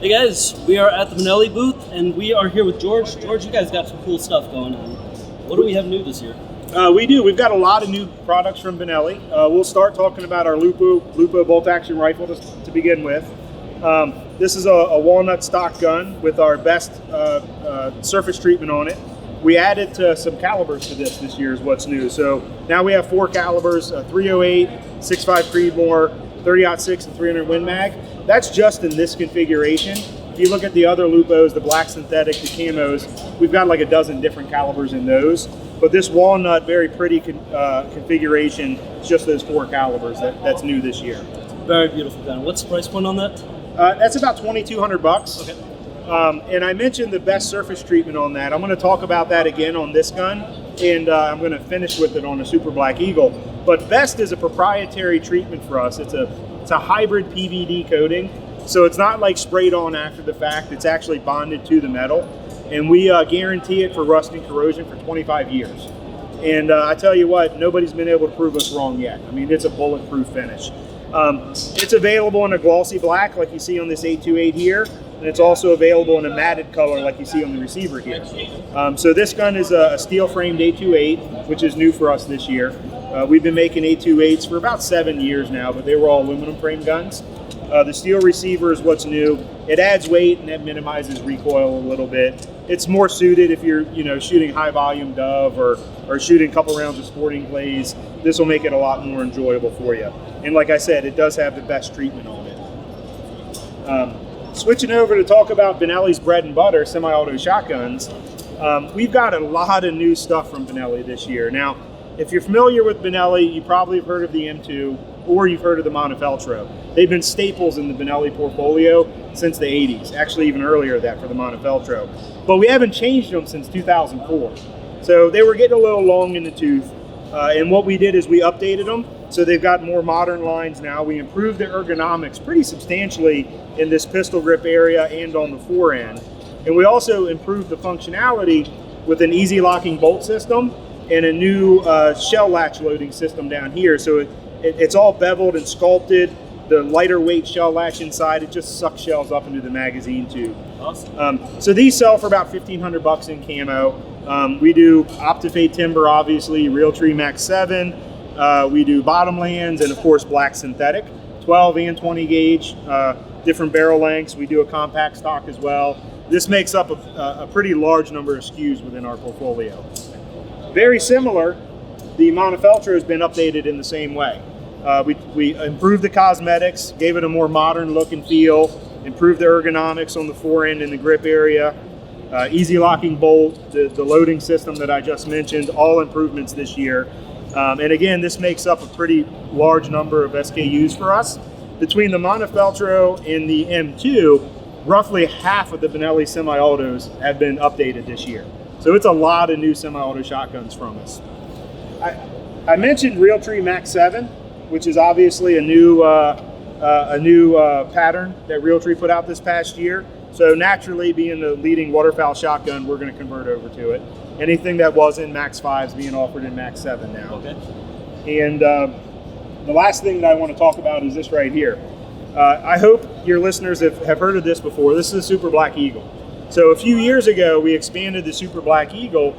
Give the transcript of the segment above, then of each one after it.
Hey guys, we are at the Benelli booth and we are here with George. George, you guys got some cool stuff going on. What do we have new this year? We do. We've got a lot of new products from Benelli. We'll start talking about our Lupo bolt action rifle to begin with. This is a walnut stock gun with our best surface treatment on it. We added some calibers to this year is what's new. So now we have 4 calibers, 308, 6.5 Creedmoor, 30-06, and 300 Win Mag. That's just in this configuration. If you look at the other Lupos, the black synthetic, the camos, we've got like a dozen different calibers in those. But this walnut, very pretty configuration, is just those 4 calibers that's new this year. Very beautiful gun. What's the price point on that? That's about $2,200. Okay. And I mentioned the best surface treatment on that. I'm going to talk about that again on this gun, and I'm going to finish with it on the Super Black Eagle. But best is a proprietary treatment for us. It's a hybrid PVD coating, so it's not like sprayed on after the fact. It's actually bonded to the metal, and we guarantee it for rust and corrosion for 25 years. And I tell you what, nobody's been able to prove us wrong yet. I mean, it's a bulletproof finish. It's available in a glossy black like you see on this 828 here, and it's also available in a matted color like you see on the receiver here. So this gun is a steel framed 828, which is new for us this year. We've been making 828s for about 7 years now, but they were all aluminum frame guns. The steel receiver is what's new. It adds weight and that minimizes recoil a little bit. It's more suited if you're shooting high volume dove or shooting a couple rounds of sporting clays. This will make it a lot more enjoyable for you. And like I said, it does have the best treatment on it. Switching over to talk about Benelli's bread and butter, semi-auto shotguns, we've got a lot of new stuff from Benelli this year. Now, if you're familiar with Benelli, you probably have heard of the M2 or you've heard of the Montefeltro. They've been staples in the Benelli portfolio since the 80s, actually even earlier than that for the Montefeltro. But we haven't changed them since 2004. So they were getting a little long in the tooth. And what we did is we updated them. So they've got more modern lines now. We improved the ergonomics pretty substantially in this pistol grip area and on the fore end. And we also improved the functionality with an easy locking bolt system and a new shell latch loading system down here. So it's all beveled and sculpted. The lighter weight shell latch inside, it just sucks shells up into the magazine tube. Awesome. So these sell for about $1,500 in camo. We do Optifade timber, obviously, Realtree Max 7. We do bottomlands and of course black synthetic, 12 and 20 gauge, different barrel lengths. We do a compact stock as well. This makes up a pretty large number of SKUs within our portfolio. Very similar, the Montefeltro has been updated in the same way. We improved the cosmetics, gave it a more modern look and feel, improved the ergonomics on the fore end and the grip area, easy locking bolt, the loading system that I just mentioned, all improvements this year. And again, this makes up a pretty large number of SKUs for us. Between the Montefeltro and the M2, roughly half of the Benelli semi-autos have been updated this year. So it's a lot of new semi-auto shotguns from us. I mentioned Realtree Max 7, which is obviously a new pattern that Realtree put out this past year. So naturally, being the leading waterfowl shotgun, we're going to convert over to it. Anything that was in Max 5 is being offered in Max 7 now. Okay. And the last thing that I want to talk about is this right here. I hope your listeners have heard of this before. This is a Super Black Eagle. So a few years ago, we expanded the Super Black Eagle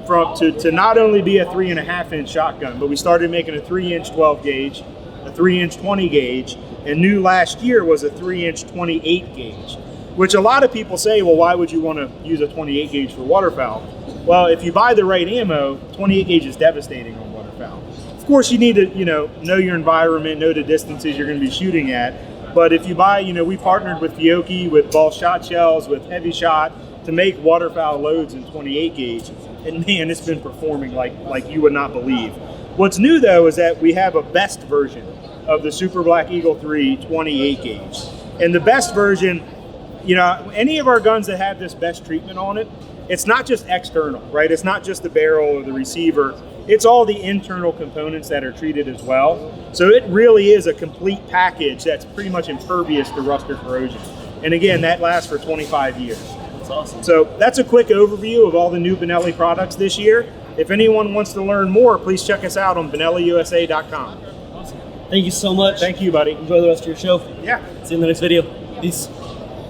to not only be a 3.5-inch shotgun, but we started making a 3-inch 12 gauge, a 3-inch 20 gauge, and new last year was a 3-inch 28 gauge, which a lot of people say, well, why would you want to use a 28 gauge for waterfowl? Well, if you buy the right ammo, 28 gauge is devastating on waterfowl. Of course, you need to, know your environment, know the distances you're going to be shooting at. But if you buy, we partnered with Fiocchi, with ball shot shells, with heavy shot to make waterfowl loads in 28 gauge. And man, it's been performing like you would not believe. What's new though is that we have a best version of the Super Black Eagle 3 28 gauge. And the best version, any of our guns that have this best treatment on it, it's not just external, right? It's not just the barrel or the receiver. It's all the internal components that are treated as well. So it really is a complete package that's pretty much impervious to rust or corrosion. And again, that lasts for 25 years. That's awesome. So that's a quick overview of all the new Benelli products this year. If anyone wants to learn more, please check us out on BenelliUSA.com. Awesome. Thank you so much. Thank you, buddy. Enjoy the rest of your show. Yeah. See you in the next video. Peace.